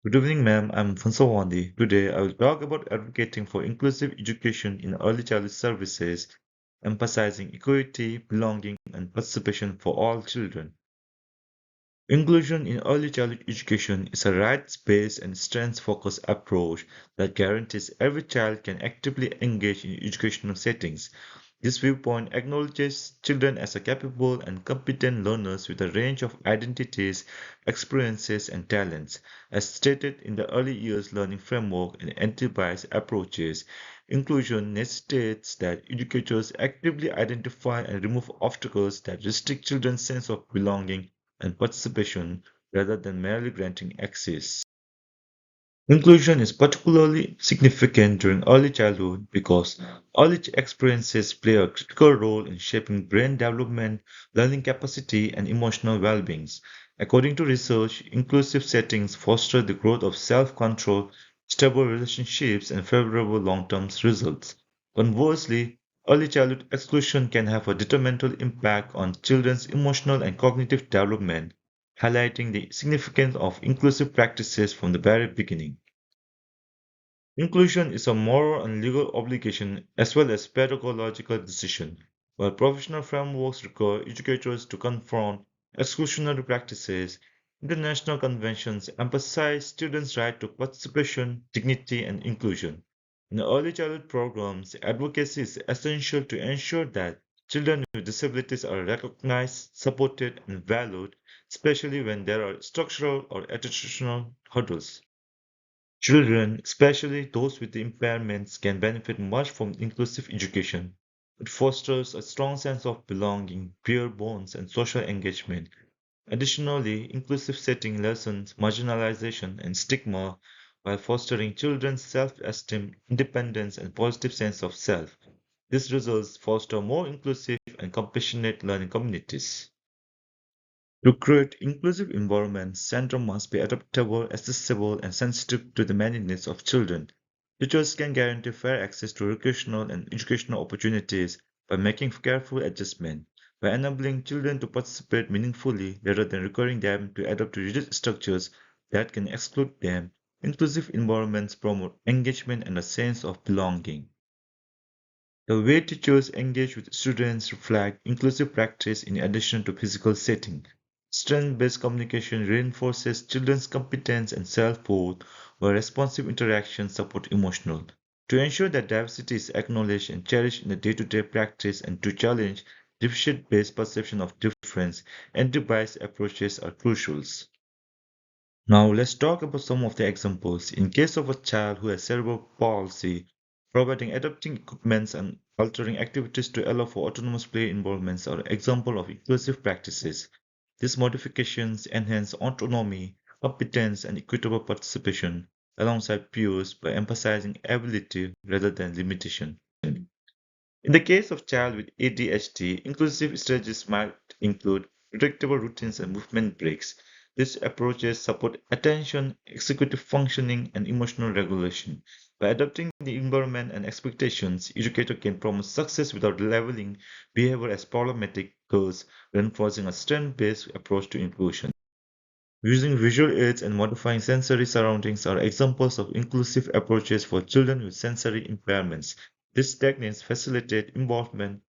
Good evening, ma'am. I'm Fansawandi. Today, I will talk about advocating for inclusive education in early childhood services, emphasizing equity, belonging, and participation for all children. Inclusion in early childhood education is a rights-based and strengths-focused approach that guarantees every child can actively engage in educational settings. This viewpoint acknowledges children as a capable and competent learners with a range of identities, experiences, and talents. As stated in the early years learning framework and anti-bias approaches, inclusion necessitates that educators actively identify and remove obstacles that restrict children's sense of belonging and participation rather than merely granting access. Inclusion is particularly significant during early childhood because early experiences play a critical role in shaping brain development, learning capacity, and emotional well-being. According to research, inclusive settings foster the growth of self-control, stable relationships, and favorable long-term results. Conversely, early childhood exclusion can have a detrimental impact on children's emotional and cognitive development, highlighting the significance of inclusive practices from the very beginning. Inclusion is a moral and legal obligation as well as pedagogical decision, while professional frameworks require educators to confront exclusionary practices. International conventions emphasize students' right to participation, dignity, and inclusion. In early childhood programs, advocacy is essential to ensure that children with disabilities are recognized, supported, and valued, especially when there are structural or attitudinal hurdles. Children, especially those with impairments, can benefit much from inclusive education. It fosters a strong sense of belonging, peer bonds, and social engagement. Additionally, inclusive setting lessens marginalization and stigma while fostering children's self-esteem, independence, and positive sense of self. These results foster more inclusive and compassionate learning communities. To create inclusive environments, centre must be adaptable, accessible, and sensitive to the many needs of children. Teachers can guarantee fair access to recreational and educational opportunities by making careful adjustments, by enabling children to participate meaningfully rather than requiring them to adapt to rigid structures that can exclude them. Inclusive environments promote engagement and a sense of belonging. The way teachers engage with students reflect inclusive practice in addition to physical setting. Strength-based communication reinforces children's competence and self-worth, while responsive interaction support emotional. To ensure that diversity is acknowledged and cherished in the day-to-day practice and to challenge deficit-based perception of difference, anti-bias approaches are crucial. Now let's talk about some of the examples. In case of a child who has cerebral palsy, providing adapting equipments and altering activities to allow for autonomous play involvements are examples of inclusive practices. These modifications enhance autonomy, competence, and equitable participation alongside peers by emphasizing ability rather than limitation. In the case of child with ADHD, inclusive strategies might include predictable routines and movement breaks. These approaches support attention, executive functioning, and emotional regulation. By adapting the environment and expectations, educators can promote success without labeling behavior as problematic, thus reinforcing a strength-based approach to inclusion. Using visual aids and modifying sensory surroundings are examples of inclusive approaches for children with sensory impairments. These techniques facilitate involvement,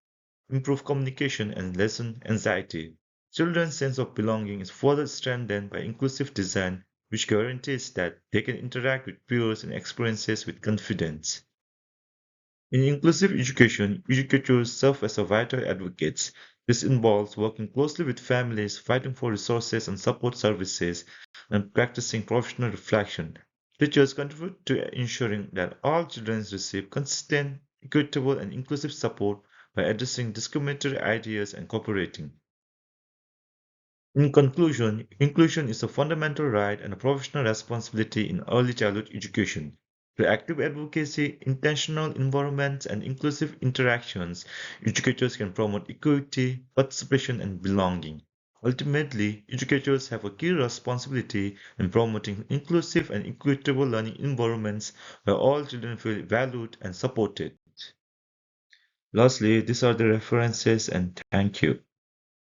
improve communication, and lessen anxiety. Children's sense of belonging is further strengthened by inclusive design, which guarantees that they can interact with peers and experiences with confidence. In inclusive education, educators serve as a vital advocates. This involves working closely with families, fighting for resources and support services, and practicing professional reflection. Teachers contribute to ensuring that all children receive consistent, equitable, and inclusive support by addressing discriminatory ideas and cooperating. In conclusion, inclusion is a fundamental right and a professional responsibility in early childhood education. Through active advocacy, intentional environments, and inclusive interactions, educators can promote equity, participation, and belonging. Ultimately, educators have a key responsibility in promoting inclusive and equitable learning environments where all children feel valued and supported. Lastly, these are the references and thank you.